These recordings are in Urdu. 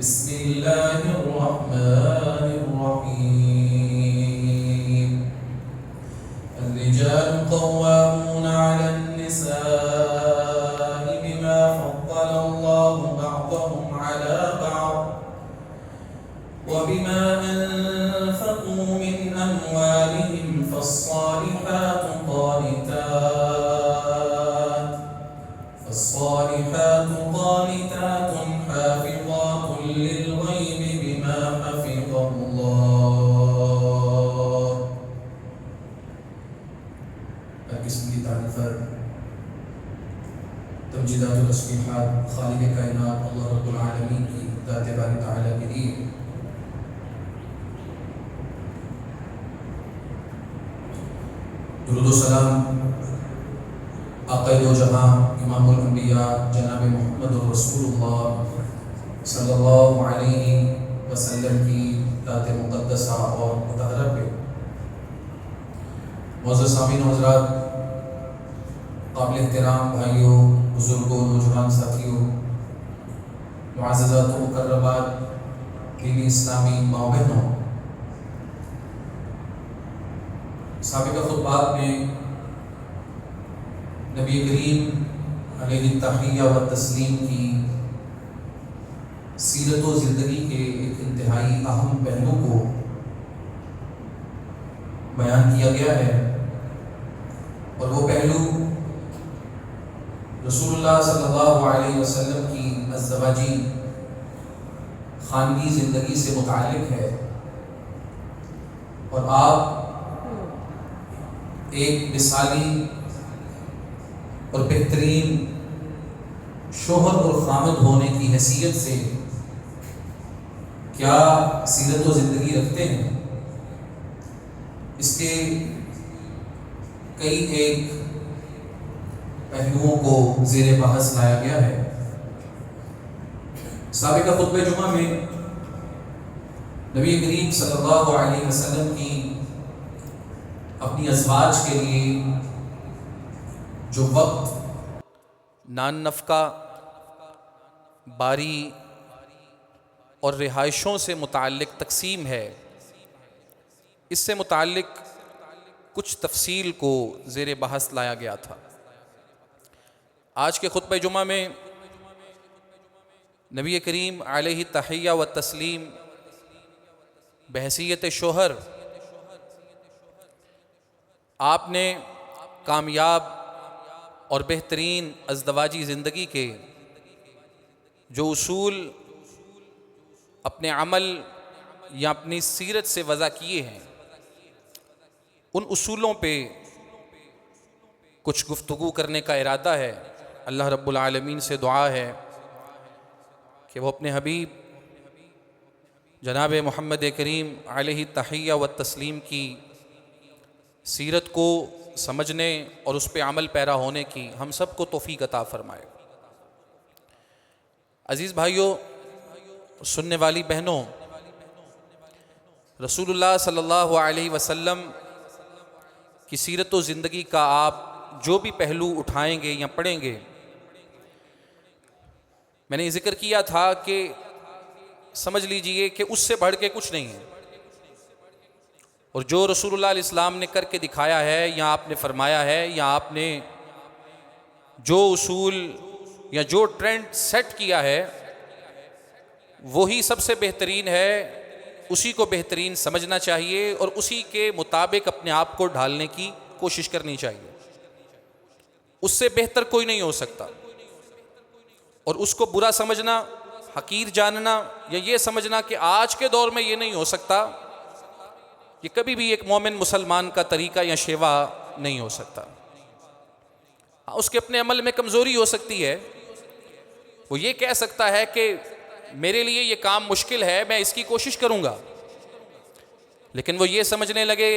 بسم الله الرحمن الرحيم. الرجال قوامون على النساء بما فضل الله بعضهم على بعض وبما أنفقوا من أموالهم فالصالحات قانتات حافظات للغيب بما حفظ الله. القسم کی تعریف تمجیدات و تسبیحات خالق کائنات اللہ رب العالمین کی ذات باری تعالیٰ کے لیے. درود و سلام آقا دو جہاں امام الانبیاء جناب محمد رسول اللہ صلی اللہ علیہ وسلم کی ذات مقدسہ اور مطہرہ پہ. معزز سامعین و حضرات، قابل احترام بھائیوں، بزرگوں، نوجوان ساتھیوں، معززات و مکرمات دینی اسلامی ماں بہنوں، سابقہ خطبات میں نبی کریم علیہ التحیہ و تسلیم کی سیرت و زندگی کے ایک انتہائی اہم پہلو کو بیان کیا گیا ہے، اور وہ پہلو رسول اللہ صلی اللہ علیہ وسلم کی ازدواجی خانگی زندگی سے متعلق ہے. اور آپ ایک مثالی اور بہترین شوہر اور خامد ہونے کی حیثیت سے کیا سیرت و زندگی رکھتے ہیں، اس کے کئی ایک پہلوؤں کو زیر بحث لایا گیا ہے. سابقہ خطبہ جمعہ میں نبی کریم صلی اللہ علیہ وسلم کی اپنی ازواج کے لیے جو وقت نان نفقہ، باری اور رہائشوں سے متعلق تقسیم ہے، اس سے متعلق کچھ تفصیل کو زیر بحث لایا گیا تھا. آج کے خطبہ جمعہ میں نبی کریم علیہ تحیہ و تسلیم بحیثیت شوہر آپ نے کامیاب اور بہترین ازدواجی زندگی کے جو اصول اپنے عمل یا اپنی سیرت سے وضع کیے ہیں، ان اصولوں پہ کچھ گفتگو کرنے کا ارادہ ہے. اللہ رب العالمین سے دعا ہے کہ وہ اپنے حبیب جناب محمد کریم علیہ تحیہ و تسلیم کی سیرت کو سمجھنے اور اس پہ عمل پیرا ہونے کی ہم سب کو توفیق عطا فرمائے. عزیز بھائیوں، سننے والی بہنوں، رسول اللہ صلی اللہ علیہ وسلم کی سیرت و زندگی کا آپ جو بھی پہلو اٹھائیں گے یا پڑھیں گے، میں نے ذکر کیا تھا کہ سمجھ لیجئے کہ اس سے بڑھ کے کچھ نہیں ہے، اور جو رسول اللہ علیہ السلام نے کر کے دکھایا ہے یا آپ نے فرمایا ہے یا آپ نے جو اصول یا جو ٹرینڈ سیٹ کیا ہے وہی سب سے بہترین ہے. اسی کو بہترین سمجھنا چاہیے اور اسی کے مطابق اپنے آپ کو ڈھالنے کی کوشش کرنی چاہیے. اس سے بہتر کوئی نہیں ہو سکتا، اور اس کو برا سمجھنا، حقیر جاننا یا یہ سمجھنا کہ آج کے دور میں یہ نہیں ہو سکتا، یہ کبھی بھی ایک مومن مسلمان کا طریقہ یا شیوا نہیں ہو سکتا. اس کے اپنے عمل میں کمزوری ہو سکتی ہے، وہ یہ کہہ سکتا ہے کہ میرے لیے یہ کام مشکل ہے، میں اس کی کوشش کروں گا، لیکن وہ یہ سمجھنے لگے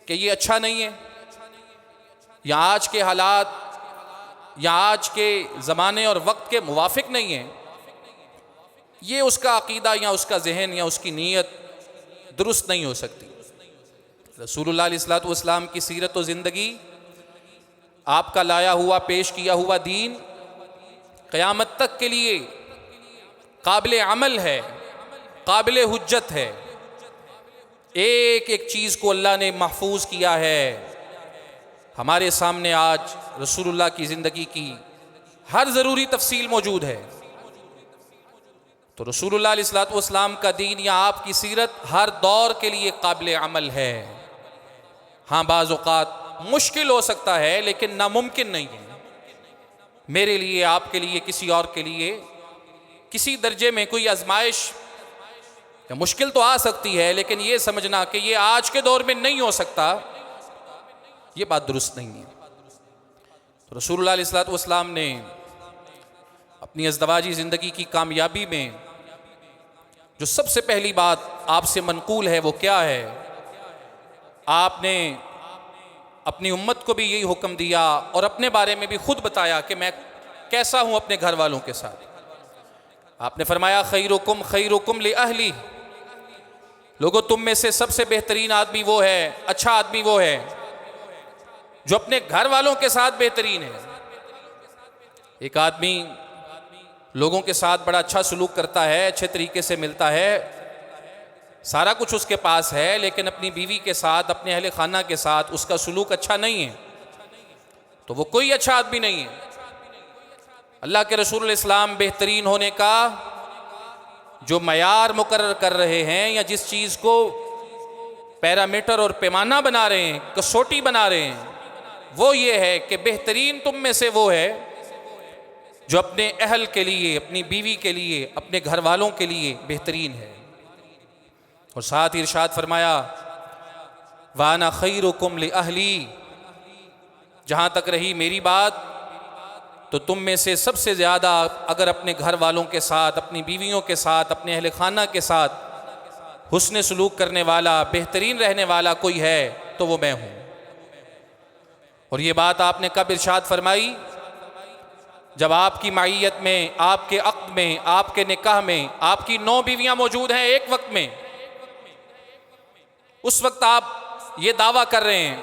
کہ یہ اچھا نہیں ہے، یا آج کے حالات یا آج کے زمانے اور وقت کے موافق نہیں ہے، یہ اس کا عقیدہ یا اس کا ذہن یا اس کی نیت درست نہیں ہو سکتی. رسول اللہ علیہ السلام کی سیرت و زندگی، آپ کا لایا ہوا پیش کیا ہوا دین قیامت تک کے لیے قابل عمل ہے، قابل حجت ہے. ایک ایک چیز کو اللہ نے محفوظ کیا ہے. ہمارے سامنے آج رسول اللہ کی زندگی کی ہر ضروری تفصیل موجود ہے. تو رسول اللہ علیہ الصلوۃ والسلام کا دین یا آپ کی سیرت ہر دور کے لیے قابل عمل ہے. ہاں بعض اوقات مشکل ہو سکتا ہے لیکن ناممکن نہیں ہے. میرے لیے، آپ کے لیے، کسی اور کے لیے کسی درجے میں کوئی آزمائش یا مشکل تو آ سکتی ہے، لیکن یہ سمجھنا کہ یہ آج کے دور میں نہیں ہو سکتا، یہ بات درست نہیں ہے. تو رسول اللہ علیہ الصلوۃ والسلام نے اپنی ازدواجی زندگی کی کامیابی میں جو سب سے پہلی بات آپ سے منقول ہے وہ کیا ہے؟ آپ نے اپنی امت کو بھی یہی حکم دیا اور اپنے بارے میں بھی خود بتایا کہ میں کیسا ہوں اپنے گھر والوں کے ساتھ. آپ نے فرمایا خیرکم خیرکم لأہلی، لوگوں تم میں سے سب سے بہترین آدمی وہ ہے، اچھا آدمی وہ ہے جو اپنے گھر والوں کے ساتھ بہترین ہے. ایک آدمی لوگوں کے ساتھ بڑا اچھا سلوک کرتا ہے، اچھے طریقے سے ملتا ہے، سارا کچھ اس کے پاس ہے، لیکن اپنی بیوی کے ساتھ، اپنے اہل خانہ کے ساتھ اس کا سلوک اچھا نہیں ہے، تو وہ کوئی اچھا آدمی نہیں ہے. اللہ کے رسول علیہ السلام بہترین ہونے کا جو معیار مقرر کر رہے ہیں یا جس چیز کو پیرامیٹر اور پیمانہ بنا رہے ہیں، کسوٹی بنا رہے ہیں، وہ یہ ہے کہ بہترین تم میں سے وہ ہے جو اپنے اہل کے لیے، اپنی بیوی کے لیے، اپنے گھر والوں کے لیے بہترین ہے. اور ساتھ ہی ارشاد فرمایا وَأَنَا خَيْرُكُمْ لِأَهْلِي، جہاں تک رہی میری بات تو تم میں سے سب سے زیادہ اگر اپنے گھر والوں کے ساتھ، اپنی بیویوں کے ساتھ، اپنے اہل خانہ کے ساتھ حسن سلوک کرنے والا، بہترین رہنے والا کوئی ہے تو وہ میں ہوں. اور یہ بات آپ نے کب ارشاد فرمائی؟ جب آپ کی معیت میں، آپ کے عقد میں، آپ کے نکاح میں آپ کی 9 بیویاں موجود ہیں ایک وقت میں. اس وقت آپ یہ دعویٰ کر رہے ہیں،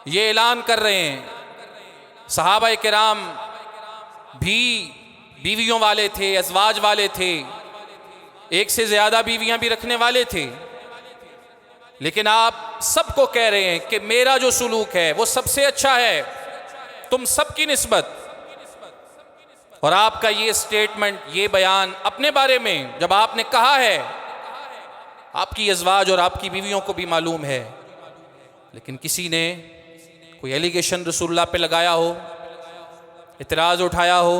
یہ اعلان کر رہے ہیں. صحابہ کرام بھی بیویوں والے تھے، ازواج والے تھے، ایک سے زیادہ بیویاں بھی رکھنے والے تھے، لیکن آپ سب کو کہہ رہے ہیں کہ میرا جو سلوک ہے وہ سب سے اچھا ہے تم سب کی نسبت. اور آپ کا یہ سٹیٹمنٹ، یہ بیان اپنے بارے میں جب آپ نے کہا ہے، آپ کی ازواج اور آپ کی بیویوں کو بھی معلوم ہے، لیکن کسی نے کوئی ایلیگیشن رسول اللہ پہ لگایا ہو، اعتراض اٹھایا ہو،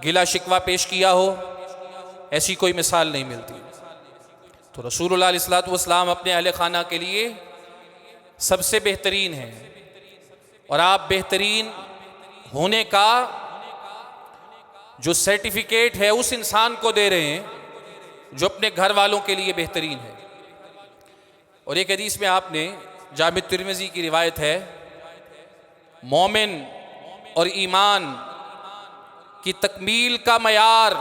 گلہ شکوہ پیش کیا ہو، ایسی کوئی مثال نہیں ملتی. تو رسول اللہ علیہ الصلوۃ والسلام اپنے اہل خانہ کے لیے سب سے بہترین ہیں. اور آپ بہترین ہونے کا جو سرٹیفکیٹ ہے اس انسان کو دے رہے ہیں جو اپنے گھر والوں کے لیے بہترین ہے. اور ایک حدیث میں آپ نے، جامع ترمذی کی روایت ہے، مومن اور ایمان کی تکمیل کا معیار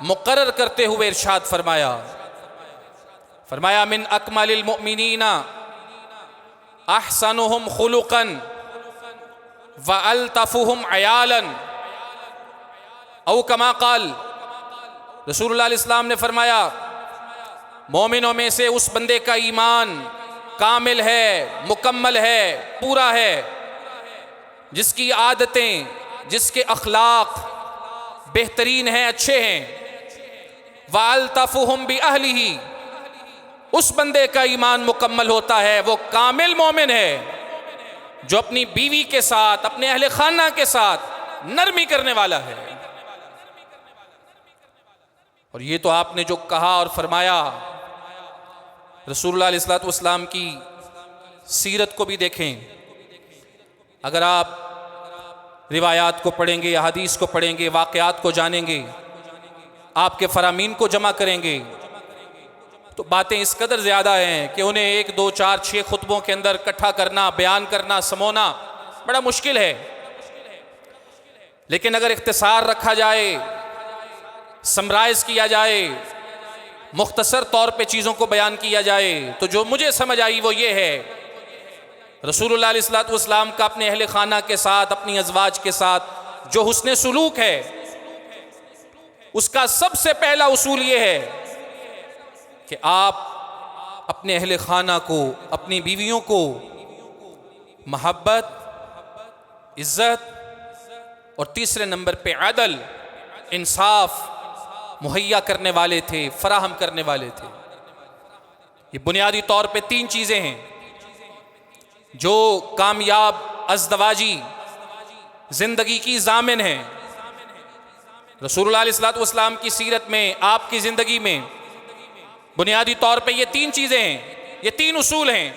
مقرر کرتے ہوئے ارشاد فرمایا من اکمل المؤمنین احسنهم خلقا والطفهم عیالا، او کما قال، رسول اللہ علیہ السلام نے فرمایا مومنوں میں سے اس بندے کا ایمان کامل ہے، مکمل ہے، پورا ہے، جس کی عادتیں، جس کے اخلاق بہترین ہیں، اچھے ہیں. وَأَلْطَفُهُمْ بِأَهْلِهِ، اس بندے کا ایمان مکمل ہوتا ہے، وہ کامل مومن ہے جو اپنی بیوی کے ساتھ، اپنے اہل خانہ کے ساتھ نرمی کرنے والا ہے. اور یہ تو آپ نے جو کہا اور فرمایا، رسول اللہ علیہ الصلوۃ والسلام کی سیرت کو بھی دیکھیں. اگر آپ روایات کو پڑھیں گے، احادیث کو پڑھیں گے، واقعات کو جانیں گے، آپ کے فرامین کو جمع کریں گے، تو باتیں اس قدر زیادہ ہیں کہ انہیں 1 2 4 6 خطبوں کے اندر اکٹھا کرنا، بیان کرنا، سمونا بڑا مشکل ہے. لیکن اگر اختصار رکھا جائے، سمرائز کیا جائے، مختصر طور پہ چیزوں کو بیان کیا جائے، تو جو مجھے سمجھ آئی وہ یہ ہے، رسول اللہ علیہ الصلوۃ والسلام کا اپنے اہل خانہ کے ساتھ، اپنی ازواج کے ساتھ جو حسن سلوک ہے، اس کا سب سے پہلا اصول یہ ہے کہ آپ اپنے اہل خانہ کو، اپنی بیویوں کو محبت، عزت اور تیسرے نمبر پہ عدل، انصاف مہیا کرنے والے تھے، فراہم کرنے والے تھے۔ یہ بنیادی طور پہ تین چیزیں ہیں جو کامیاب ازدواجی زندگی کی ضامن ہیں۔ رسول اللہ علیہ الصلوۃ کی سیرت میں، آپ کی زندگی میں بنیادی طور پہ یہ تین چیزیں ہیں، یہ تین اصول ہیں: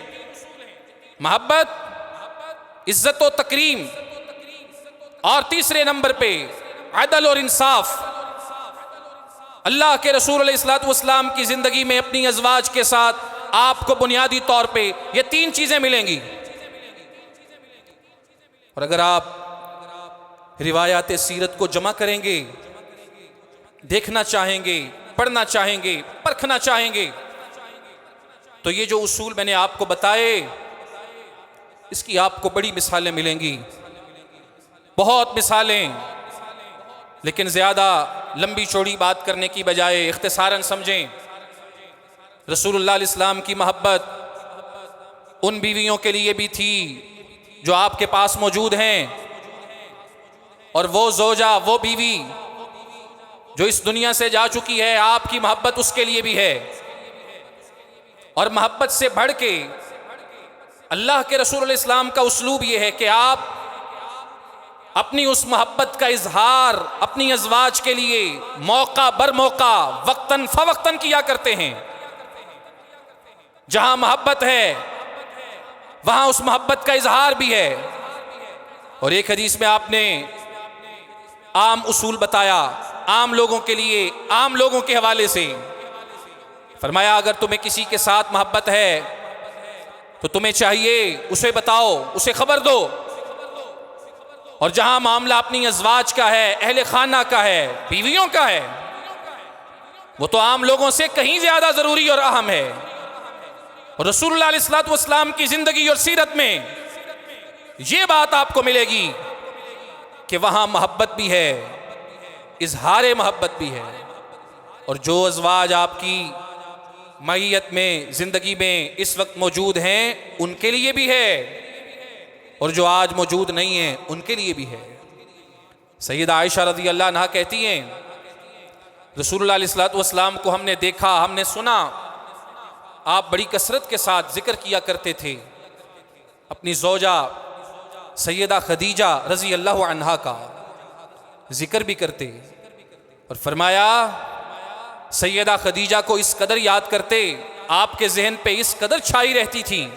محبت، عزت و تکریم، اور تیسرے نمبر پہ عدل اور انصاف۔ اللہ کے رسول علیہ الصلوۃ کی زندگی میں اپنی ازواج کے ساتھ آپ کو بنیادی طور پہ یہ تین چیزیں ملیں گی۔ اور اگر آپ روایات سیرت کو جمع کریں گے، دیکھنا چاہیں گے، پڑھنا چاہیں گے، پرکھنا چاہیں گے، تو یہ جو اصول میں نے آپ کو بتائے، اس کی آپ کو بڑی مثالیں ملیں گی، بہت مثالیں۔ لیکن زیادہ لمبی چوڑی بات کرنے کی بجائے اختصاراً سمجھیں۔ رسول اللہ علیہ السلام کی محبت ان بیویوں کے لیے بھی تھی جو آپ کے پاس موجود ہیں، اور وہ زوجہ، وہ بیوی جو اس دنیا سے جا چکی ہے، آپ کی محبت اس کے لیے بھی ہے۔ اور محبت سے بڑھ کے اللہ کے رسول علیہ السلام کا اسلوب یہ ہے کہ آپ اپنی اس محبت کا اظہار اپنی ازواج کے لیے موقع بر موقع، وقتاً فوقتاً کیا کرتے ہیں۔ جہاں محبت ہے وہاں اس محبت کا اظہار بھی ہے۔ اور ایک حدیث میں آپ نے عام اصول بتایا، عام لوگوں کے لیے، عام لوگوں کے حوالے سے فرمایا، اگر تمہیں کسی کے ساتھ محبت ہے تو تمہیں چاہیے اسے بتاؤ، اسے خبر دو۔ اور جہاں معاملہ اپنی ازواج کا ہے، اہل خانہ کا ہے، بیویوں کا ہے، وہ تو عام لوگوں سے کہیں زیادہ ضروری اور اہم ہے۔ اور رسول اللہ علیہ الصلوۃ کی زندگی اور سیرت میں یہ بات آپ کو ملے گی کہ وہاں محبت بھی ہے، اظہار محبت بھی ہے۔ اور جو ازواج آپ کی معیت میں، زندگی میں اس وقت موجود ہیں، ان کے لیے بھی ہے، اور جو آج موجود نہیں ہیں ان کے لیے بھی ہے۔ سیدہ عائشہ رضی اللہ عنہا کہتی ہیں، رسول اللہ علیہ الصلوۃ کو ہم نے دیکھا، ہم نے سنا، آپ بڑی کثرت کے ساتھ ذکر کیا کرتے تھے اپنی زوجہ سیدہ خدیجہ رضی اللہ عنہا کا، ذکر بھی کرتے، اور فرمایا سیدہ خدیجہ کو اس قدر یاد کرتے، آپ کے ذہن پہ اس قدر چھائی رہتی تھی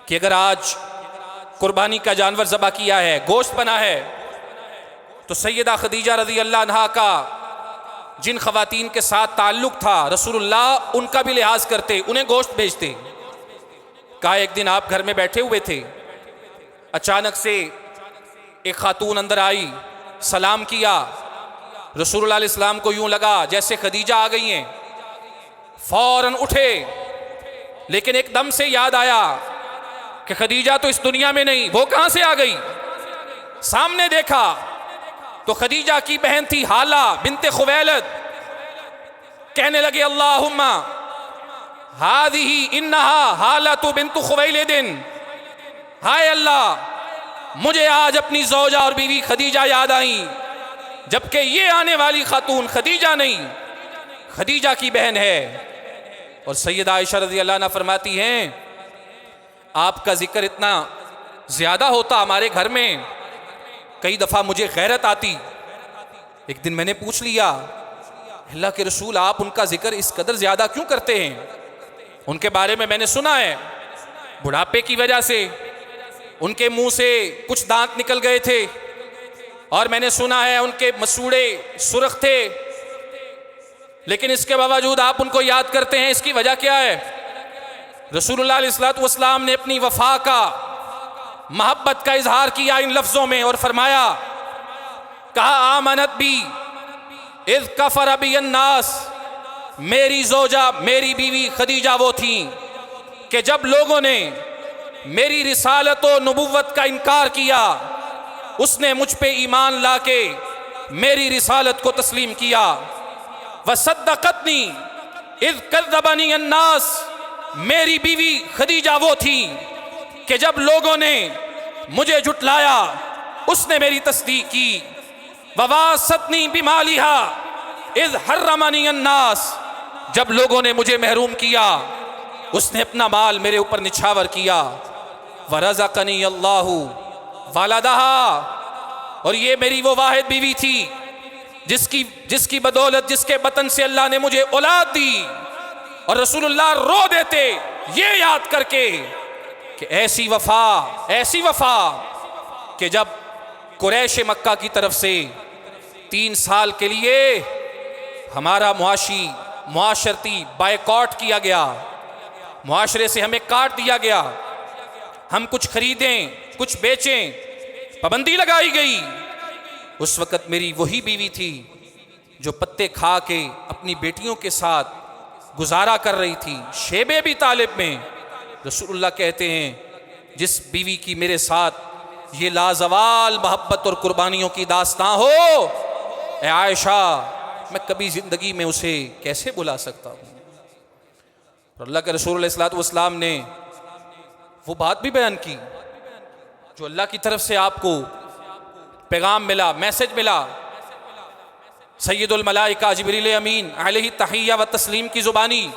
کہ اگر آج قربانی کا جانور ذبح کیا ہے، گوشت بنا ہے، تو سیدہ خدیجہ رضی اللہ عنہا کا جن خواتین کے ساتھ تعلق تھا، رسول اللہ ان کا بھی لحاظ کرتے، انہیں گوشت بھیجتے۔ کہا ایک دن آپ گھر میں بیٹھے ہوئے تھے، اچانک سے ایک خاتون اندر آئی، سلام کیا، رسول اللہ علیہ السلام کو یوں لگا جیسے خدیجہ آ گئی ہیں، فوراً اٹھے، لیکن ایک دم سے یاد آیا کہ خدیجہ تو اس دنیا میں نہیں، وہ کہاں سے آ گئی؟ سامنے دیکھا تو خدیجہ کی بہن تھی حالہ بنت خویلد، کہنے لگے اللہم ہذہ انہا حالۃ بنت خویلد، ہائے اللہ مجھے آج اپنی زوجہ اور بیوی خدیجہ یاد آئیں، جبکہ یہ آنے والی خاتون خدیجہ نہیں، خدیجہ کی بہن ہے۔ اور سیدہ عائشہ رضی اللہ عنہ فرماتی ہیں، آپ کا ذکر اتنا زیادہ ہوتا ہمارے گھر میں، کئی دفعہ مجھے غیرت آتی۔ ایک دن میں نے پوچھ لیا، اللہ کے رسول آپ ان کا ذکر اس قدر زیادہ کیوں کرتے ہیں؟ ان کے بارے میں نے سنا ہے بڑھاپے کی وجہ سے ان کے منہ سے کچھ دانت نکل گئے تھے، اور میں نے سنا ہے ان کے مسوڑے سرخ تھے، لیکن اس کے باوجود آپ ان کو یاد کرتے ہیں، اس کی وجہ کیا ہے؟ رسول اللہ علیہ الصلوۃ نے اپنی وفا کا، محبت کا اظہار کیا ان لفظوں میں، اور فرمایا، کہا آمنت بی اذ کفر بی الناس، میری زوجہ، میری بیوی خدیجہ وہ تھیں کہ جب لوگوں نے میری رسالت و نبوت کا انکار کیا، اس نے مجھ پہ ایمان لا کے میری رسالت کو تسلیم کیا. وصدقتنی اذ کذبنی الناس، میری بیوی خدیجہ وہ تھی کہ جب لوگوں نے مجھے جھٹلایا اس نے میری تصدیق کی. وواستنی بمالہا اذ حرمنی الناس، جب لوگوں نے مجھے محروم کیا اس نے اپنا مال میرے اوپر نچھاور کیا. ورزقنی اللہ والدہا، اور یہ میری وہ واحد بیوی تھی جس کی بدولت، جس کے بطن سے اللہ نے مجھے اولاد دی. اور رسول اللہ رو دیتے یہ یاد کر کے کہ ایسی وفا کہ جب قریش مکہ کی طرف سے 3 سال کے لیے ہمارا معاشرتی بائیکاٹ کیا گیا، معاشرے سے ہمیں کاٹ دیا گیا، ہم کچھ خریدیں کچھ بیچیں، پابندی لگائی گئی. اس وقت میری وہی بیوی تھی جو پتے کھا کے اپنی بیٹیوں کے ساتھ گزارا کر رہی تھی شیب ابی طالب میں. رسول اللہ کہتے ہیں جس بیوی کی میرے ساتھ یہ لازوال محبت اور قربانیوں کی داستان ہو، اے عائشہ میں کبھی زندگی میں اسے کیسے بلا سکتا ہوں. اور اللہ کے رسول علیہ الصلوۃ والسلام نے وہ بات بھی بیان کی جو اللہ کی طرف سے آپ کو پیغام ملا، میسج ملا. سید الملائکہ جبریل امین علیہ تحیہ و تسلیم کی زبانی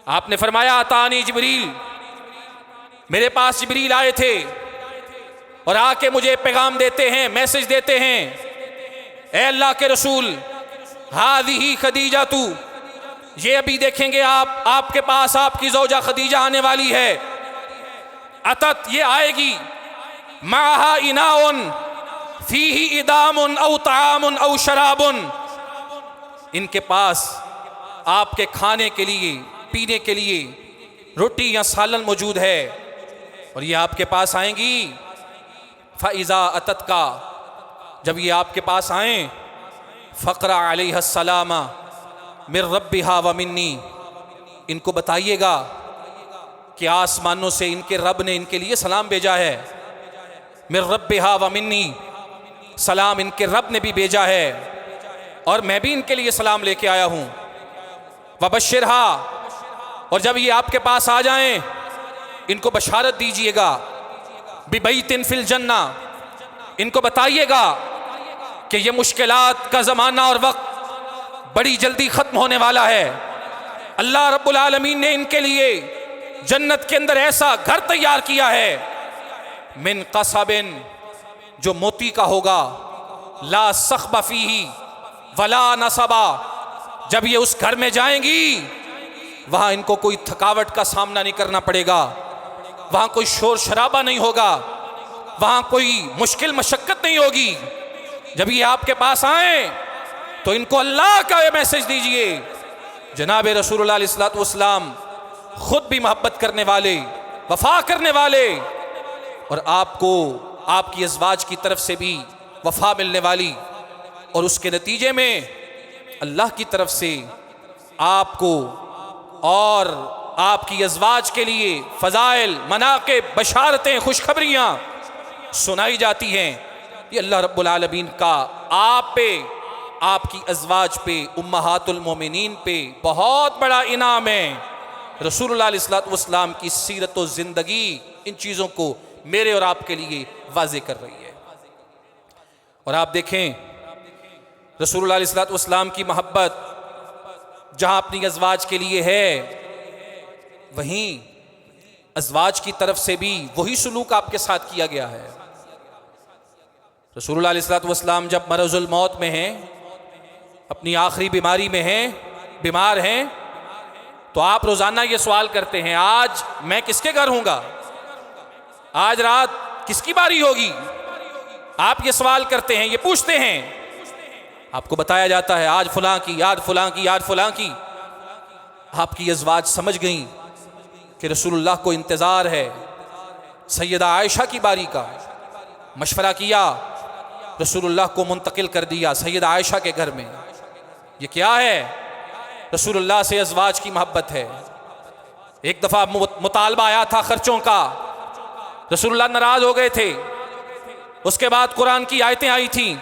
آپ نے فرمایا اتانی جبریل، میرے پاس جبریل آئے تھے اور آ کے مجھے پیغام دیتے ہیں، میسج دیتے ہیں، اے اللہ کے رسول ہذہ خدیجہ تو، یہ ابھی دیکھیں گے آپ کے پاس آپ کی زوجہ خدیجہ آنے والی ہے. اتت، یہ آئے گی، معہا اناء فیہ ادام او طعام او شراب، ان کے پاس آپ کے کھانے کے لیے پینے کے لیے روٹی یا سالن موجود ہے اور یہ آپ کے پاس آئیں گی. فَإِذَا أَتَتْكَ، جب یہ آپ کے پاس آئیں، فَقْرَ عَلَيْهَا السَّلَامَ مِن رَبِّهَا وَمِنِّي، ان کو بتائیے گا کہ آسمانوں سے ان کے رب نے ان کے لیے سلام بھیجا ہے. مِن رَبِّهَا وَمِنِّي، سلام ان کے رب نے بھی بھیجا ہے اور میں بھی ان کے لیے سلام لے کے آیا ہوں. وَبَشِّرْهَا، اور جب یہ آپ کے پاس آ جائیں ان کو بشارت دیجئے گا. بِبَيْتٍ فِي الْجَنَّةِ، ان کو بتائیے گا کہ یہ مشکلات کا زمانہ اور وقت بڑی جلدی ختم ہونے والا ہے. اللہ رب العالمین نے ان کے لیے جنت کے اندر ایسا گھر تیار کیا ہے، من قصب، جو موتی کا ہوگا، لا صخب فیہ ولا نصب، جب یہ اس گھر میں جائیں گی وہاں ان کو کوئی تھکاوٹ کا سامنا نہیں کرنا پڑے گا، وہاں کوئی شور شرابہ نہیں ہوگا، وہاں کوئی مشکل مشقت نہیں ہوگی. جب یہ آپ کے پاس آئیں تو ان کو اللہ کا یہ میسج دیجئے. جناب رسول اللہ علیہ الصلوۃ والسلام خود بھی محبت کرنے والے، وفا کرنے والے، اور آپ کو آپ کی ازواج کی طرف سے بھی وفا ملنے والی، اور اس کے نتیجے میں اللہ کی طرف سے آپ کو اور آپ کی ازواج کے لیے فضائل، مناقب، بشارتیں، خوشخبریاں سنائی جاتی ہیں. یہ اللہ رب العالمین کا آپ پہ، آپ کی ازواج پہ، امہات المومنین پہ بہت بڑا انعام ہے. رسول اللہ علیہ الصلوۃ والسلام کی سیرت و زندگی ان چیزوں کو میرے اور آپ کے لیے واضح کر رہی ہے. اور آپ دیکھیں رسول اللہ علیہ الصلوۃ والسلام کی محبت جہاں اپنی ازواج کے لیے ہے، وہیں ازواج کی طرف سے بھی وہی سلوک آپ کے ساتھ کیا گیا ہے. رسول اللہ علیہ الصلوۃ والسلام جب مرض الموت میں ہیں، اپنی آخری بیماری میں ہیں، بیمار ہیں، تو آپ روزانہ یہ سوال کرتے ہیں آج میں کس کے گھر ہوں گا، آج رات کس کی باری ہوگی. آپ یہ سوال کرتے ہیں، یہ پوچھتے ہیں. آپ کو بتایا جاتا ہے آج فلاں کی، آج فلاں کی، آج فلاں کی. آپ کی ازواج سمجھ گئیں کہ رسول اللہ کو انتظار ہے سیدہ عائشہ کی باری کا. مشورہ کیا، رسول اللہ کو منتقل کر دیا سیدہ عائشہ کے گھر میں. یہ کیا ہے؟ رسول اللہ سے ازواج کی محبت ہے. ایک دفعہ مطالبہ آیا تھا خرچوں کا، رسول اللہ ناراض ہو گئے تھے. اس کے بعد قرآن کی آیتیں آئی تھیں،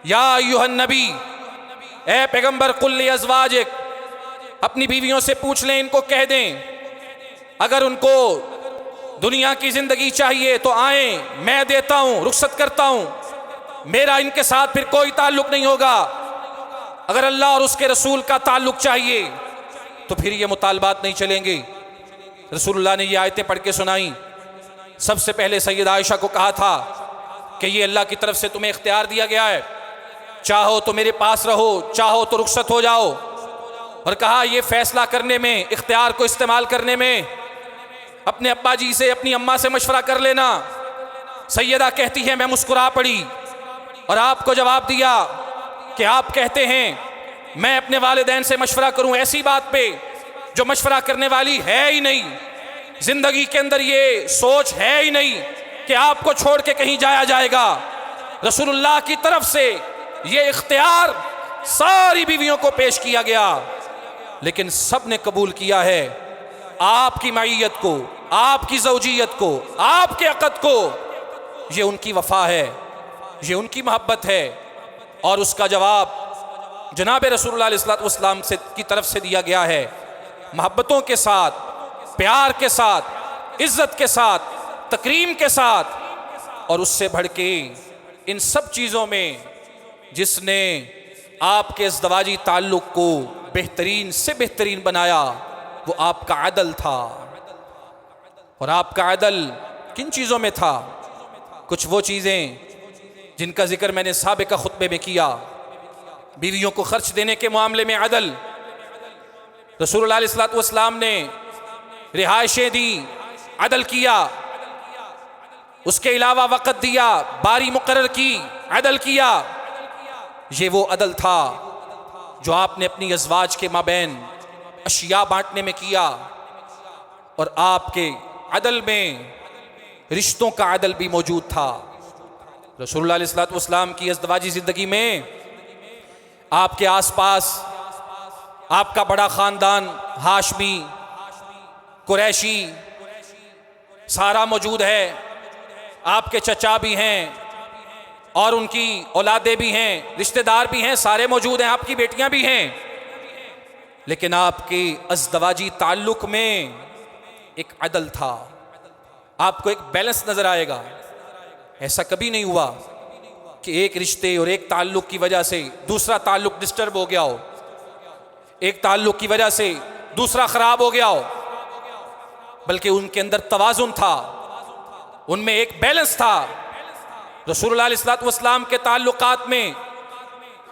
یا ایھا النبی، اے پیغمبر، قل لازواجک، اپنی بیویوں سے پوچھ لیں، ان کو کہہ دیں اگر ان کو دنیا کی زندگی چاہیے تو آئیں، میں دیتا ہوں، رخصت کرتا ہوں، میرا ان کے ساتھ پھر کوئی تعلق نہیں ہوگا۔ اگر اللہ اور اس کے رسول کا تعلق چاہیے تو پھر یہ مطالبات نہیں چلیں گے۔ رسول اللہ نے یہ آیتیں پڑھ کے سنائیں۔ سب سے پہلے سیدہ عائشہ کو کہا تھا کہ یہ اللہ کی طرف سے تمہیں اختیار دیا گیا ہے، چاہو تو میرے پاس رہو، چاہو تو رخصت ہو جاؤ، اور کہا یہ فیصلہ کرنے میں، اختیار کو استعمال کرنے میں اپنے ابا جی سے، اپنی اماں سے مشورہ کر لینا۔ سیدہ کہتی ہے میں مسکرا پڑی اور آپ کو جواب دیا کہ آپ کہتے ہیں میں اپنے والدین سے مشورہ کروں ایسی بات پہ جو مشورہ کرنے والی ہے ہی نہیں، زندگی کے اندر یہ سوچ ہے ہی نہیں کہ آپ کو چھوڑ کے کہیں جایا جائے گا۔ رسول اللہ کی طرف سے یہ اختیار ساری بیویوں کو پیش کیا گیا، لیکن سب نے قبول کیا ہے آپ کی معیت کو، آپ کی زوجیت کو، آپ کے عقد کو۔ یہ ان کی وفا ہے، یہ ان کی محبت ہے، اور اس کا جواب جناب رسول اللہ علیہ السلام کی طرف سے دیا گیا ہے، محبتوں کے ساتھ، پیار کے ساتھ، عزت کے ساتھ، تکریم کے ساتھ۔ اور اس سے بڑھ کے ان سب چیزوں میں جس نے آپ کے ازدواجی تعلق کو بہترین سے بہترین بنایا وہ آپ کا عدل تھا۔ اور آپ کا عدل کن چیزوں میں تھا؟ کچھ وہ چیزیں جن کا ذکر میں نے سابقہ خطبے میں کیا۔ بیویوں کو خرچ دینے کے معاملے میں عدل، رسول اللہ علیہ السلام نے رہائشیں دی، عدل کیا، اس کے علاوہ وقت دیا، باری مقرر کی، عدل کیا۔ یہ وہ عدل تھا جو آپ نے اپنی ازواج کے مابین اشیاء بانٹنے میں کیا، اور آپ کے عدل میں رشتوں کا عدل بھی موجود تھا۔ رسول اللہ علیہ السلام کی ازدواجی زندگی میں آپ کے آس پاس آپ کا بڑا خاندان ہاشمی، قریشی سارا موجود ہے، آپ کے چچا بھی ہیں اور ان کی اولادیں بھی ہیں، رشتہ دار بھی ہیں، سارے موجود ہیں، آپ کی بیٹیاں بھی ہیں، لیکن آپ کے ازدواجی تعلق میں ایک عدل تھا، آپ کو ایک بیلنس نظر آئے گا۔ ایسا کبھی نہیں ہوا کہ ایک رشتے اور ایک تعلق کی وجہ سے دوسرا تعلق ڈسٹرب ہو گیا ہو، ایک تعلق کی وجہ سے دوسرا خراب ہو گیا ہو، بلکہ ان کے اندر توازن تھا، ان میں ایک بیلنس تھا۔ رسول اللہ علیہ السلام کے تعلقات میں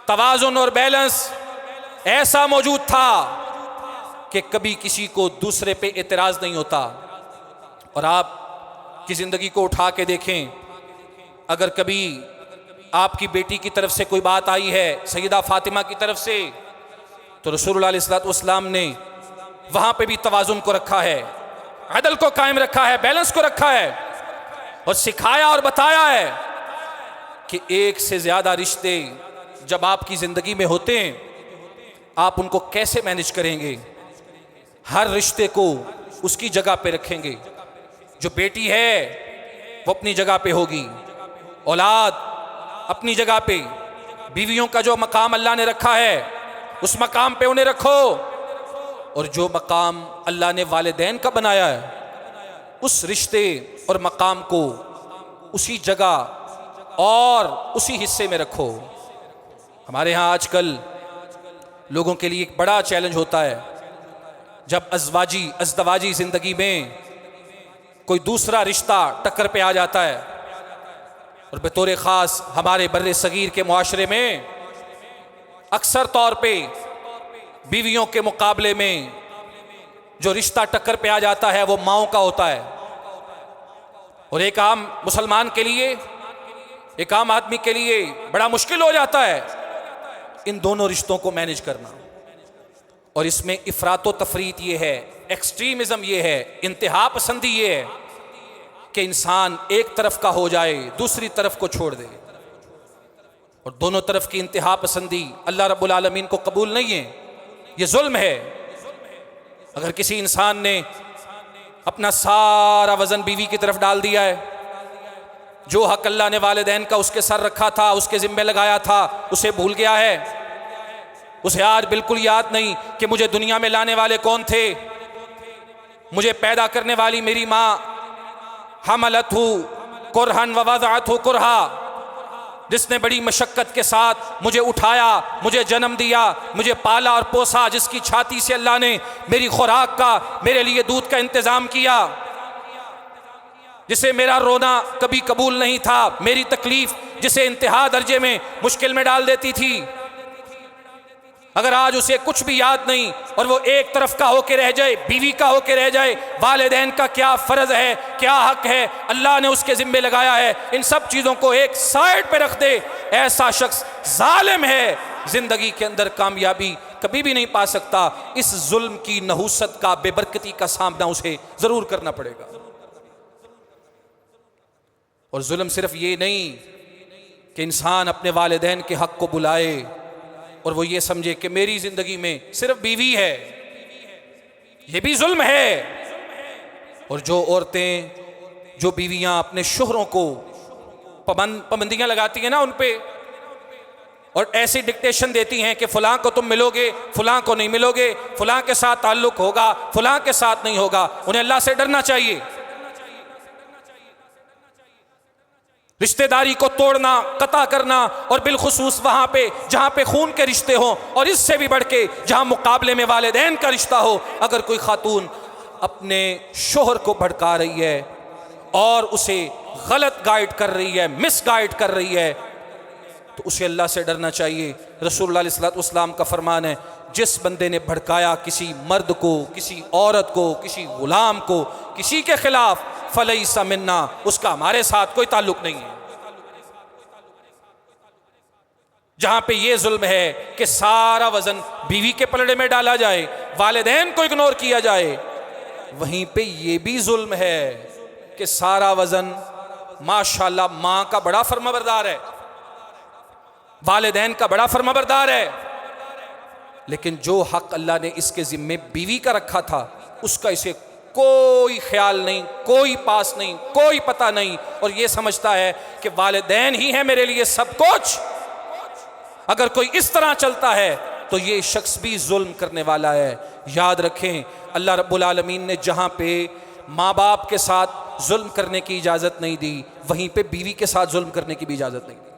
توازن اور بیلنس ایسا موجود تھا کہ کبھی کسی کو دوسرے پہ اعتراض نہیں ہوتا۔ اور آپ کی زندگی کو اٹھا کے دیکھیں، اگر کبھی آپ کی بیٹی کی طرف سے کوئی بات آئی ہے، سیدہ فاطمہ کی طرف سے، تو رسول اللہ علیہ السلام نے وہاں پہ بھی توازن کو رکھا ہے، عدل کو قائم رکھا ہے، بیلنس کو رکھا ہے، اور سکھایا اور بتایا ہے کہ ایک سے زیادہ رشتے جب آپ کی زندگی میں ہوتے ہیں آپ ان کو کیسے مینج کریں گے۔ ہر رشتے کو اس کی جگہ پہ رکھیں گے۔ جو بیٹی ہے وہ اپنی جگہ پہ ہوگی، اولاد اپنی جگہ پہ، بیویوں کا جو مقام اللہ نے رکھا ہے اس مقام پہ انہیں رکھو، اور جو مقام اللہ نے والدین کا بنایا ہے اس رشتے اور مقام کو اسی جگہ اور اسی حصے میں رکھو۔ ہمارے ہاں آج کل لوگوں کے لیے ایک بڑا چیلنج ہوتا ہے جب ازدواجی زندگی میں کوئی دوسرا رشتہ ٹکر پہ آ جاتا ہے، اور بطور خاص ہمارے بر صغیر کے معاشرے میں اکثر طور پہ بیویوں کے مقابلے میں جو رشتہ ٹکر پہ آ جاتا ہے وہ ماؤں کا ہوتا ہے، اور ایک عام مسلمان کے لیے، ایک عام آدمی کے لیے بڑا مشکل ہو جاتا ہے ان دونوں رشتوں کو مینج کرنا۔ اور اس میں افراط و تفریط یہ ہے، ایکسٹریمزم یہ ہے، انتہا پسندی یہ ہے کہ انسان ایک طرف کا ہو جائے دوسری طرف کو چھوڑ دے، اور دونوں طرف کی انتہا پسندی اللہ رب العالمین کو قبول نہیں ہے، یہ ظلم ہے۔ اگر کسی انسان نے اپنا سارا وزن بیوی کی طرف ڈال دیا ہے، جو حق اللہ نے والدین کا اس کے سر رکھا تھا، اس کے ذمہ لگایا تھا، اسے بھول گیا ہے۔ اسے آج بالکل یاد نہیں کہ مجھے دنیا میں لانے والے کون تھے، مجھے پیدا کرنے والی میری ماں، حملتہ کرہن ووضعتہ کرہا، جس نے بڑی مشقت کے ساتھ مجھے اٹھایا، مجھے جنم دیا، مجھے پالا اور پوسا، جس کی چھاتی سے اللہ نے میری خوراک کا، میرے لیے دودھ کا انتظام کیا، جسے میرا رونا کبھی قبول نہیں تھا، میری تکلیف جسے انتہا درجے میں مشکل میں ڈال دیتی تھی، اگر آج اسے کچھ بھی یاد نہیں اور وہ ایک طرف کا ہو کے رہ جائے، بیوی کا ہو کے رہ جائے، والدین کا کیا فرض ہے، کیا حق ہے، اللہ نے اس کے ذمہ لگایا ہے، ان سب چیزوں کو ایک سائڈ پہ رکھ دے، ایسا شخص ظالم ہے، زندگی کے اندر کامیابی کبھی بھی نہیں پا سکتا۔ اس ظلم کی نحوست کا، بے برکتی کا سامنا اسے ضرور کرنا پڑے گا۔ اور ظلم صرف یہ نہیں کہ انسان اپنے والدین کے حق کو بلائے اور وہ یہ سمجھے کہ میری زندگی میں صرف بیوی ہے، یہ بھی ظلم ہے۔ اور جو عورتیں، جو بیویاں اپنے شوہروں کو پابندیاں لگاتی ہیں نا ان پہ، اور ایسی ڈکٹیشن دیتی ہیں کہ فلاں کو تم ملو گے، فلاں کو نہیں ملو گے، فلاں کے ساتھ تعلق ہوگا، فلاں کے ساتھ نہیں ہوگا، انہیں اللہ سے ڈرنا چاہیے۔ رشتہ داری کو توڑنا، قطع کرنا، اور بالخصوص وہاں پہ جہاں پہ خون کے رشتے ہوں، اور اس سے بھی بڑھ کے جہاں مقابلے میں والدین کا رشتہ ہو، اگر کوئی خاتون اپنے شوہر کو بھڑکا رہی ہے اور اسے غلط گائیڈ کر رہی ہے، مس گائیڈ کر رہی ہے، تو اسے اللہ سے ڈرنا چاہیے۔ رسول اللہ علیہ السلام کا فرمان ہے، جس بندے نے بھڑکایا کسی مرد کو، کسی عورت کو، کسی غلام کو، کسی کے خلاف، فلیس منا، اس کا ہمارے ساتھ کوئی تعلق نہیں ہے۔ جہاں پہ یہ ظلم ہے کہ سارا وزن بیوی کے پلڑے میں ڈالا جائے، والدین کو اگنور کیا جائے، وہیں پہ یہ بھی ظلم ہے کہ سارا وزن ماشاءاللہ ماں کا بڑا فرمانبردار ہے، والدین کا بڑا فرمانبردار ہے، لیکن جو حق اللہ نے اس کے ذمے بیوی کا رکھا تھا اس کا اسے کوئی خیال نہیں، کوئی پاس نہیں، کوئی پتہ نہیں، اور یہ سمجھتا ہے کہ والدین ہی ہیں میرے لیے سب کچھ۔ اگر کوئی اس طرح چلتا ہے تو یہ شخص بھی ظلم کرنے والا ہے۔ یاد رکھیں، اللہ رب العالمین نے جہاں پہ ماں باپ کے ساتھ ظلم کرنے کی اجازت نہیں دی، وہیں پہ بیوی کے ساتھ ظلم کرنے کی بھی اجازت نہیں دی۔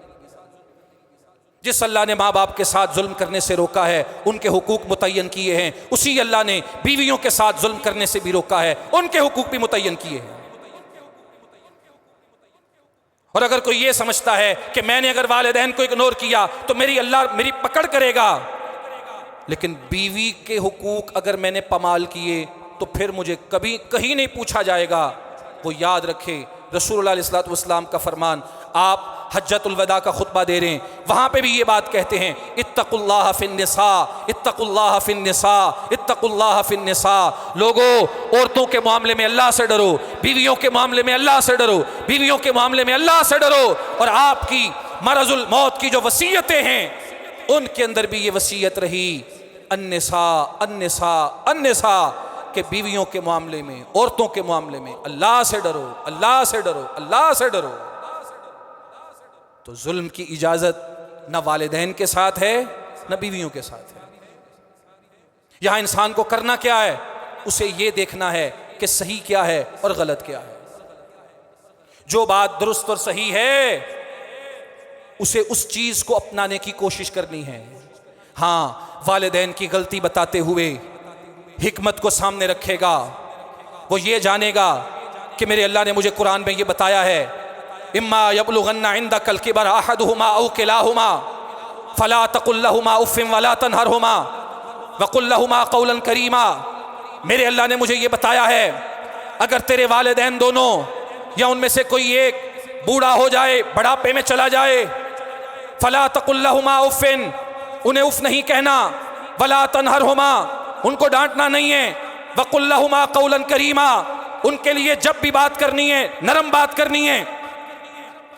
جس اللہ نے ماں باپ کے ساتھ ظلم کرنے سے روکا ہے، ان کے حقوق متعین کیے ہیں، اسی اللہ نے بیویوں کے ساتھ ظلم کرنے سے بھی روکا ہے، ان کے حقوق بھی متعین کیے ہیں۔ اور اگر کوئی یہ سمجھتا ہے کہ میں نے اگر والدین کو اگنور کیا تو اللہ میری پکڑ کرے گا، لیکن بیوی کے حقوق اگر میں نے پامال کیے تو پھر مجھے کبھی کہیں نہیں پوچھا جائے گا، وہ یاد رکھے۔ رسول اللہ علیہ السلام کا فرمان، آپ حجۃ الوداع کا خطبہ دے رہے ہیں، وہاں پہ بھی یہ بات کہتے ہیں، اتقوا اللہ فی النساء، اتقوا اللہ فی النساء، اتقوا اللہ فی النساء۔ لوگوں، عورتوں کے معاملے میں اللہ سے ڈرو، بیویوں کے معاملے میں اللہ سے ڈرو، بیویوں کے معاملے میں اللہ سے ڈرو۔ اور آپ کی مرض الموت کی جو وصیتیں ہیں ان کے اندر بھی یہ وصیت رہی، النساء النساء النساء، کہ بیویوں کے معاملے میں، عورتوں کے معاملے میں اللہ سے ڈرو، اللہ سے ڈرو، اللہ سے ڈرو۔ تو ظلم کی اجازت نہ والدین کے ساتھ ہے نہ بیویوں کے ساتھ ہے۔ یہاں انسان کو کرنا کیا ہے؟ اسے یہ دیکھنا ہے کہ صحیح کیا ہے اور غلط کیا ہے۔ جو بات درست اور صحیح ہے اسے اس چیز کو اپنانے کی کوشش کرنی ہے۔ ہاں، والدین کی غلطی بتاتے ہوئے حکمت کو سامنے رکھے گا، وہ یہ جانے گا کہ میرے اللہ نے مجھے قرآن میں یہ بتایا ہے، اما یبلغن عندک الکبر احدہما او کلاہما فلا تقل لہما اف ولا تنہرہما وقل لہما قولا کریما۔ میرے اللہ نے مجھے یہ بتایا ہے، اگر تیرے والدین دونوں یا ان میں سے کوئی ایک بوڑھا ہو جائے، بڑھاپے میں چلا جائے، فلا تقل لہما اف، انہیں اف نہیں کہنا، ولا تنہرہما، ان کو ڈانٹنا نہیں ہے، وقل لہما قولا کریما، ان کے لیے جب بھی بات کرنی ہے نرم بات کرنی ہے،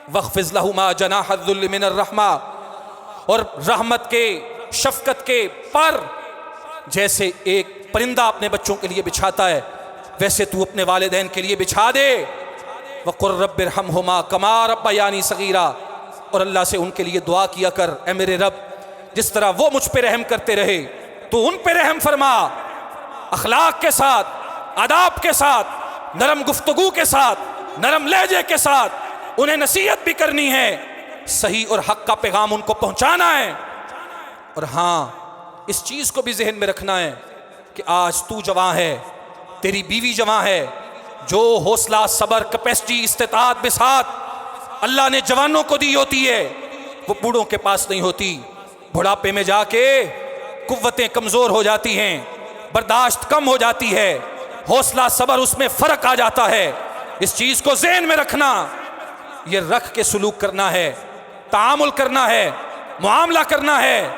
وَاخْفِضْ لَهُمَا جَنَاحَ الذُّلِّ مِنَ الرَّحْمَةِ، اور رحمت کے، شفقت کے پر جیسے ایک پرندہ اپنے بچوں کے لیے بچھاتا ہے ویسے تو اپنے والدین کے لیے بچھا دے۔ وَقُلْ رَبِّ ارْحَمْهُمَا كَمَا رَبَّيَانِی صَغِیرًا، اور اللہ سے ان کے لیے دعا کیا کر، اے میرے رب جس طرح وہ مجھ پہ رحم کرتے رہے تو ان پہ رحم فرما، اخلاق کے ساتھ، آداب کے ساتھ، نرم گفتگو کے ساتھ، نرم لہجے کے ساتھ انہیں نصیحت بھی کرنی ہے، صحیح اور حق کا پیغام ان کو پہنچانا ہے۔ اور ہاں اس چیز کو بھی ذہن میں رکھنا ہے کہ آج تو جوان ہے، تیری بیوی جوان ہے، جو حوصلہ، صبر، کیپیسٹی، استطاعت، بساط اللہ نے جوانوں کو دی ہوتی ہے وہ بوڑھوں کے پاس نہیں ہوتی۔ بڑھاپے میں جا کے قوتیں کمزور ہو جاتی ہیں، برداشت کم ہو جاتی ہے، حوصلہ صبر اس میں فرق آ جاتا ہے۔ اس چیز کو ذہن میں رکھنا، یہ رکھ کے سلوک کرنا ہے، تعامل کرنا ہے، معاملہ کرنا ہے،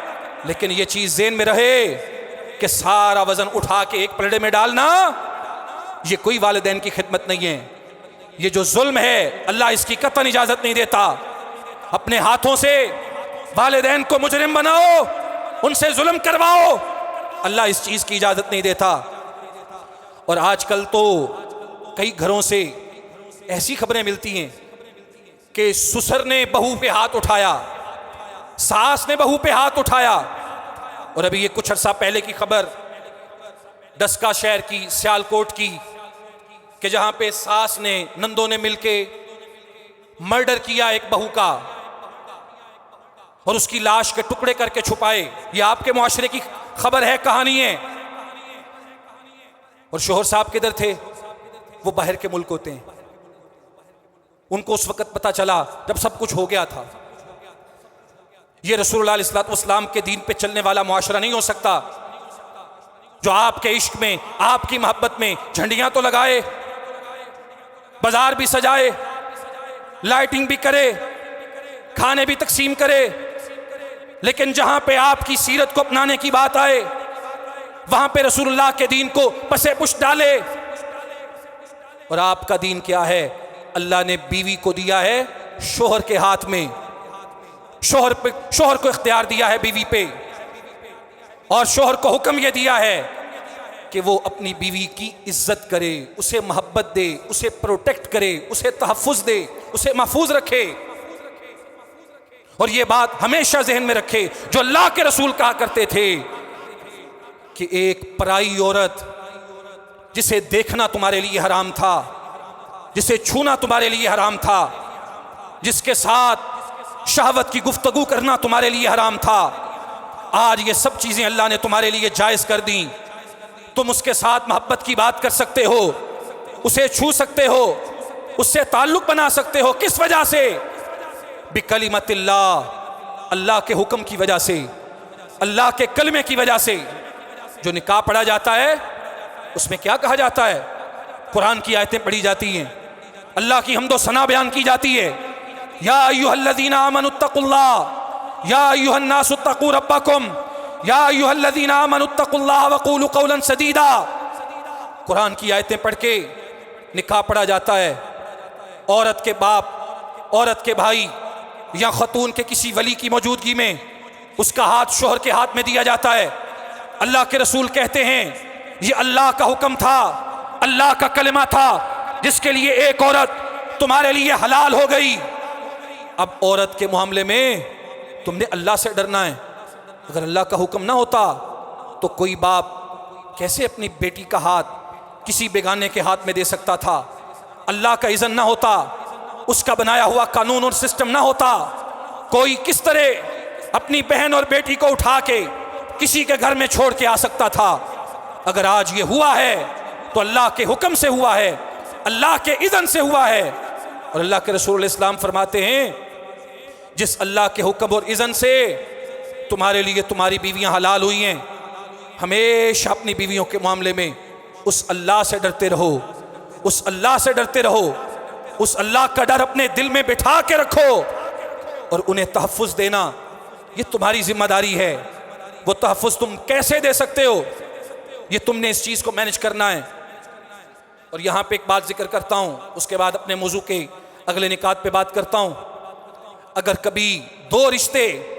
لیکن یہ چیز ذہن میں رہے کہ سارا وزن اٹھا کے ایک پلڑے میں ڈالنا یہ کوئی والدین کی خدمت نہیں ہے۔ یہ جو ظلم ہے اللہ اس کی قطعاً اجازت نہیں دیتا۔ اپنے ہاتھوں سے والدین کو مجرم بناؤ، ان سے ظلم کرواؤ، اللہ اس چیز کی اجازت نہیں دیتا۔ اور آج کل تو کئی گھروں سے ایسی خبریں ملتی ہیں کہ سسر نے بہو پہ ہاتھ اٹھایا، ساس نے بہو پہ ہاتھ اٹھایا۔ اور ابھی یہ کچھ عرصہ پہلے کی خبر ڈسکا شہر کی، سیالکوٹ کی، کہ جہاں پہ ساس نے، نندوں نے مل کے مرڈر کیا ایک بہو کا اور اس کی لاش کے ٹکڑے کر کے چھپائے۔ یہ آپ کے معاشرے کی خبر ہے، کہانی ہے۔ اور شوہر صاحب کدھر تھے؟ وہ باہر کے ملک ہوتے ہیں۔ ان کو اس وقت پتہ چلا جب سب کچھ ہو گیا تھا۔ یہ رسول اللہ علیہ السلام کے دین پہ چلنے والا معاشرہ نہیں ہو سکتا جو آپ کے عشق میں، آپ کی محبت میں جھنڈیاں تو لگائے، بازار بھی سجائے، لائٹنگ بھی کرے، کھانے بھی تقسیم کرے، لیکن جہاں پہ آپ کی سیرت کو اپنانے کی بات آئے وہاں پہ رسول اللہ کے دین کو پسے پشت ڈالے۔ اور آپ کا دین کیا ہے؟ اللہ نے بیوی کو دیا ہے شوہر کے ہاتھ میں، شوہر کو اختیار دیا ہے بیوی پہ، اور شوہر کو حکم یہ دیا ہے کہ وہ اپنی بیوی کی عزت کرے، اسے محبت دے، اسے پروٹیکٹ کرے، اسے تحفظ دے، اسے محفوظ رکھے۔ اور یہ بات ہمیشہ ذہن میں رکھے جو اللہ کے رسول کہا کرتے تھے کہ ایک پرائی عورت جسے دیکھنا تمہارے لیے حرام تھا، جسے چھونا تمہارے لیے حرام تھا، جس کے ساتھ شہوت کی گفتگو کرنا تمہارے لیے حرام تھا، آج یہ سب چیزیں اللہ نے تمہارے لیے جائز کر دیں۔ تم اس کے ساتھ محبت کی بات کر سکتے ہو، اسے چھو سکتے ہو، اس سے تعلق بنا سکتے ہو۔ کس وجہ سے؟ بکلمت اللہ، اللہ کے حکم کی وجہ سے، اللہ کے کلمے کی وجہ سے۔ جو نکاح پڑھا جاتا ہے اس میں کیا کہا جاتا ہے؟ قرآن کی آیتیں پڑھی جاتی ہیں، اللہ کی حمد و ثنا بیان کی جاتی ہے۔ یا ایھا الذین آمنوا اتقوا اللہ، یا ایھا الناس اتقوا ربکم، یا ایھا الذین آمنوا اتقوا اللہ وقولوا قولا سدیدا۔ قرآن کی آیتیں پڑھ کے نکاح پڑھا جاتا ہے۔ عورت کے باپ، عورت کے بھائی یا خاتون کے کسی ولی کی موجودگی میں اس کا ہاتھ شوہر کے ہاتھ میں دیا جاتا ہے۔ اللہ کے رسول کہتے ہیں یہ اللہ کا حکم تھا، اللہ کا کلمہ تھا جس کے لیے ایک عورت تمہارے لیے حلال ہو گئی۔ اب عورت کے معاملے میں تم نے اللہ سے ڈرنا ہے۔ اگر اللہ کا حکم نہ ہوتا تو کوئی باپ کیسے اپنی بیٹی کا ہاتھ کسی بیگانے کے ہاتھ میں دے سکتا تھا؟ اللہ کا اذن نہ ہوتا، اس کا بنایا ہوا قانون اور سسٹم نہ ہوتا، کوئی کس طرح اپنی بہن اور بیٹی کو اٹھا کے کسی کے گھر میں چھوڑ کے آ سکتا تھا؟ اگر آج یہ ہوا ہے تو اللہ کے حکم سے ہوا ہے، اللہ کے اذن سے ہوا ہے۔ اور اللہ کے رسول علیہ السلام فرماتے ہیں جس اللہ کے حکم اور اذن سے تمہارے لیے تمہاری بیویاں حلال ہوئی ہیں، ہمیشہ اپنی بیویوں کے معاملے میں اس اللہ سے ڈرتے رہو، اس اللہ سے ڈرتے رہو، اس اللہ کا ڈر اپنے دل میں بٹھا کے رکھو، اور انہیں تحفظ دینا یہ تمہاری ذمہ داری ہے۔ وہ تحفظ تم کیسے دے سکتے ہو؟ یہ تم نے اس چیز کو مینج کرنا ہے۔ اور یہاں پہ ایک بات ذکر کرتا ہوں، اس کے بعد اپنے موضوع کے اگلے نکات پہ بات کرتا ہوں۔ اگر کبھی دو رشتے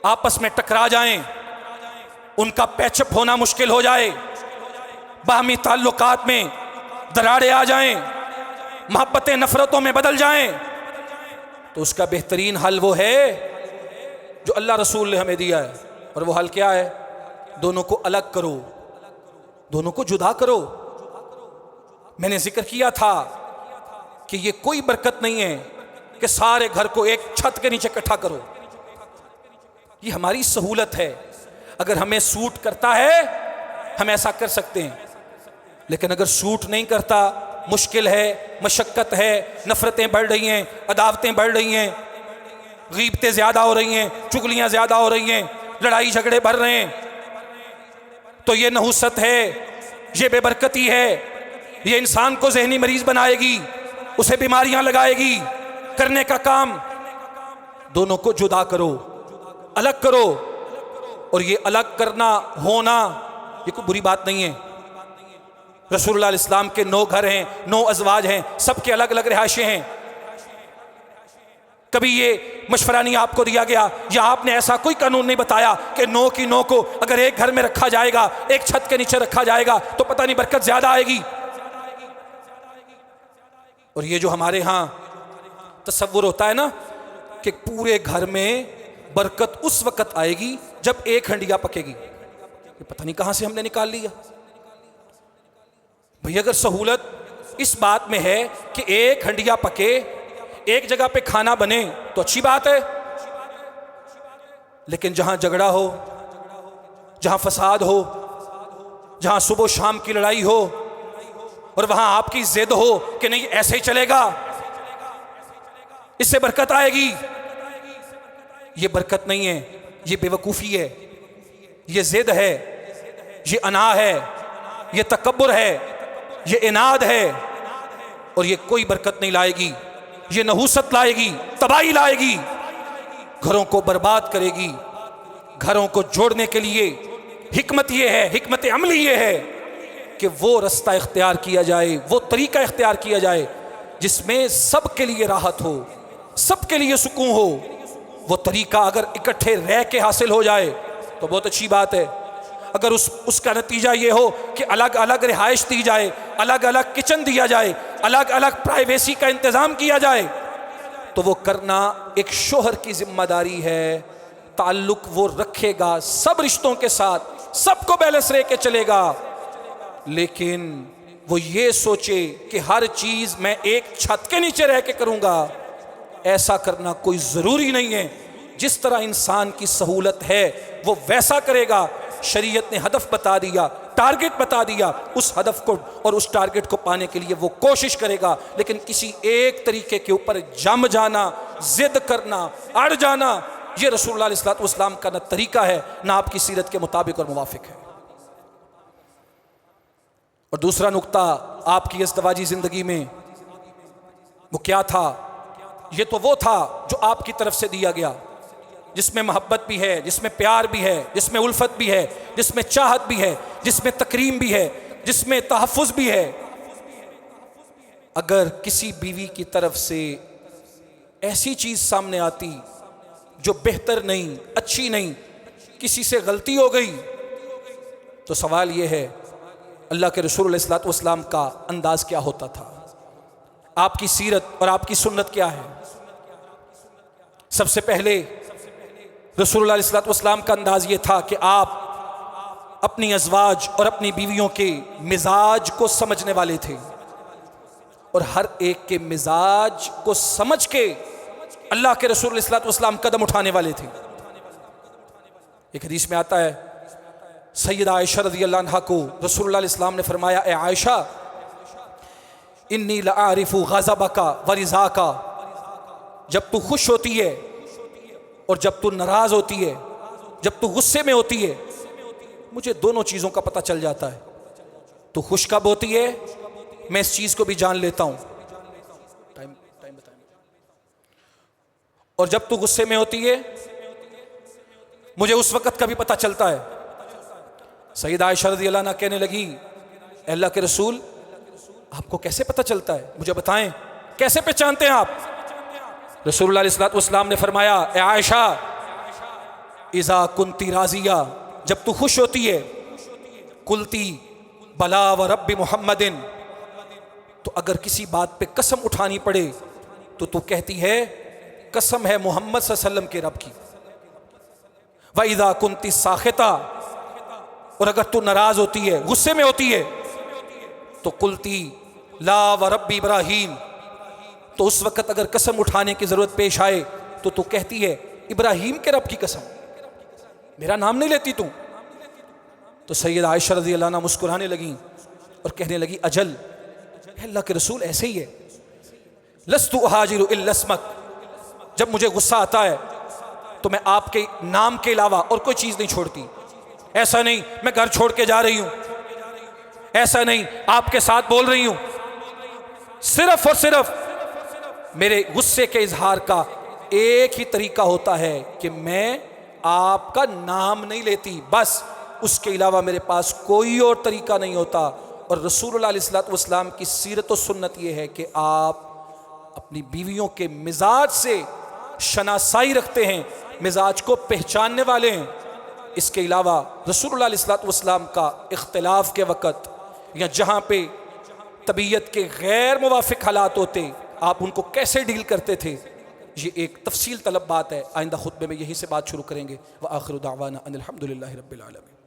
آپس میں ٹکرا جائیں، ان کا پیچ اپ ہونا مشکل ہو جائے، باہمی تعلقات میں دراڑیں آ جائیں، محبتیں نفرتوں میں بدل جائیں، تو اس کا بہترین حل وہ ہے جو اللہ رسول نے ہمیں دیا ہے. اور وہ حل کیا ہے؟ دونوں کو الگ کرو، دونوں کو جدا کرو. میں نے ذکر کیا تھا کہ یہ کوئی برکت نہیں ہے کہ سارے گھر کو ایک چھت کے نیچے اکٹھا کرو. یہ ہماری سہولت ہے، اگر ہمیں سوٹ کرتا ہے ہم ایسا کر سکتے ہیں، لیکن اگر سوٹ نہیں کرتا، مشکل ہے، مشقت ہے، نفرتیں بڑھ رہی ہیں، عداوتیں بڑھ رہی ہیں، غیبتیں زیادہ ہو رہی ہیں، چغلیاں زیادہ ہو رہی ہیں، لڑائی جھگڑے بڑھ رہے ہیں، تو یہ نحوست ہے، یہ بے برکتی ہے، یہ انسان کو ذہنی مریض بنائے گی، اسے بیماریاں لگائے گی. کرنے کا کام دونوں کو جدا کرو، الگ کرو. اور یہ الگ کرنا ہونا یہ کوئی بری بات نہیں ہے. رسول اللہ علیہ السلام کے 9 گھر ہیں، 9 ازواج ہیں، سب کے الگ الگ رہائشیں ہیں. کبھی یہ مشورہ نہیں آپ کو دیا گیا یا آپ نے ایسا کوئی قانون نہیں بتایا کہ 9 کی 9 کو اگر ایک گھر میں رکھا جائے گا، ایک چھت کے نیچے رکھا جائے گا تو پتہ نہیں برکت زیادہ آئے گی. اور یہ جو ہمارے ہاں تصور ہوتا ہے نا کہ پورے گھر میں برکت اس وقت آئے گی جب ایک ہنڈیا پکے گی، یہ پتہ نہیں کہاں سے ہم نے نکال لیا. بھئی اگر سہولت اس بات میں ہے کہ ایک ہنڈیا پکے، ایک جگہ پہ کھانا بنے تو اچھی بات ہے، لیکن جہاں جھگڑا ہو، جہاں فساد ہو، جہاں صبح و شام کی لڑائی ہو، اور وہاں آپ کی ضد ہو کہ نہیں ایسے ہی چلے گا، اس سے برکت آئے گی، یہ برکت نہیں ہے، یہ بے وقوفی ہے، یہ ضد ہے، یہ انا ہے، یہ تکبر ہے، یہ عناد ہے، اور یہ کوئی برکت نہیں لائے گی. یہ نحوست لائے گی، تباہی لائے گی، گھروں کو برباد کرے گی. گھروں کو جوڑنے کے لیے حکمت یہ ہے، حکمت عملی یہ ہے کہ وہ رستہ اختیار کیا جائے، وہ طریقہ اختیار کیا جائے جس میں سب کے لیے راحت ہو، سب کے لیے سکون ہو. وہ طریقہ اگر اکٹھے رہ کے حاصل ہو جائے تو بہت اچھی بات ہے. اگر اس کا نتیجہ یہ ہو کہ الگ الگ رہائش دی جائے، الگ الگ کچن دیا جائے، الگ الگ پرائیویسی کا انتظام کیا جائے، تو وہ کرنا ایک شوہر کی ذمہ داری ہے. تعلق وہ رکھے گا سب رشتوں کے ساتھ، سب کو بیلنس رہ کے چلے گا، لیکن وہ یہ سوچے کہ ہر چیز میں ایک چھت کے نیچے رہ کے کروں گا. ایسا کرنا کوئی ضروری نہیں ہے. جس طرح انسان کی سہولت ہے وہ ویسا کرے گا. شریعت نے ہدف بتا دیا، ٹارگٹ بتا دیا، اس ہدف کو اور اس ٹارگٹ کو پانے کے لیے وہ کوشش کرے گا، لیکن کسی ایک طریقے کے اوپر جم جانا، ضد کرنا، اڑ جانا، یہ رسول اللہ علیہ السلام کا نہ طریقہ ہے نہ آپ کی سیرت کے مطابق اور موافق ہے. اور دوسرا نقطہ آپ کی ازدواجی زندگی میں وہ کیا تھا؟ یہ تو وہ تھا جو آپ کی طرف سے دیا گیا، جس میں محبت بھی ہے، جس میں پیار بھی ہے، جس میں الفت بھی ہے، جس میں چاہت بھی ہے، جس میں تکریم بھی ہے، جس میں تحفظ بھی ہے. اگر کسی بیوی کی طرف سے ایسی چیز سامنے آتی جو بہتر نہیں، اچھی نہیں، کسی سے غلطی ہو گئی، تو سوال یہ ہے اللہ کے رسول علیہ الصلوۃ والسلام کا انداز کیا ہوتا تھا؟ آپ کی سیرت اور آپ کی سنت کیا ہے؟ سب سے پہلے رسول اللہ علیہ الصلوۃ والسلام کا انداز یہ تھا کہ آپ اپنی ازواج اور اپنی بیویوں کے مزاج کو سمجھنے والے تھے، اور ہر ایک کے مزاج کو سمجھ کے اللہ کے رسول علیہ الصلوۃ والسلام قدم اٹھانے والے تھے. ایک حدیث میں آتا ہے سیدہ عائشہ رضی اللہ عنہا کو رسول اللہ علیہ السلام نے فرمایا، اے عائشہ انی لأعرف غضبک ورضاک، جب تو خوش ہوتی ہے اور جب تو ناراض ہوتی ہے، جب تو غصے میں ہوتی ہے، مجھے دونوں چیزوں کا پتہ چل جاتا ہے. تو خوش کب ہوتی ہے میں اس چیز کو بھی جان لیتا ہوں، اور جب تو غصے میں ہوتی ہے مجھے اس وقت کا بھی پتہ چلتا ہے. سیدہ عائشہ رضی اللہ عنہا کہنے لگی، اے اللہ کے رسول آپ کو کیسے پتہ چلتا ہے؟ مجھے بتائیں کیسے پہچانتے ہیں آپ؟ رسول اللہ علیہ الصلوۃ والسلام نے فرمایا، اے عائشہ اذا کنتی راضیہ، جب تو خوش ہوتی ہے، قلتی بلا و رب محمد، تو اگر کسی بات پہ قسم اٹھانی پڑے تو کہتی ہے قسم ہے محمد صلی اللہ علیہ وسلم کے رب کی. وَإِذَا كُنْتِ سَاخِطًا، اور اگر تو ناراض ہوتی ہے، غصے میں ہوتی ہے، تو قُلْتِ لَا وَرَبِّ ابراہیم، تو اس وقت اگر قسم اٹھانے کی ضرورت پیش آئے تو کہتی ہے ابراہیم کے رب کی قسم، میرا نام نہیں لیتی تو. تو سید عائشہ رضی اللہ عنہ مسکرانے لگیں اور کہنے لگی اجل، اللہ کے رسول ایسے ہی ہے. لست اہاجر الا اسمک، جب مجھے غصہ آتا ہے تو میں آپ کے نام کے علاوہ اور کوئی چیز نہیں چھوڑتی. ایسا نہیں میں گھر چھوڑ کے جا رہی ہوں، ایسا نہیں آپ کے ساتھ بول رہی ہوں، صرف اور صرف میرے غصے کے اظہار کا ایک ہی طریقہ ہوتا ہے کہ میں آپ کا نام نہیں لیتی، بس اس کے علاوہ میرے پاس کوئی اور طریقہ نہیں ہوتا. اور رسول اللہ علیہ السلام کی سیرت و سنت یہ ہے کہ آپ اپنی بیویوں کے مزاج سے شناسائی رکھتے ہیں، مزاج کو پہچاننے والے ہیں. اس کے علاوہ رسول اللہ علیہ السلام کا اختلاف کے وقت یا جہاں پہ طبیعت کے غیر موافق حالات ہوتے آپ ان کو کیسے ڈیل کرتے تھے، یہ ایک تفصیل طلب بات ہے. آئندہ خطبے میں یہیں سے بات شروع کریں گے. وآخر دعوانا ان الحمد للہ رب العالمین.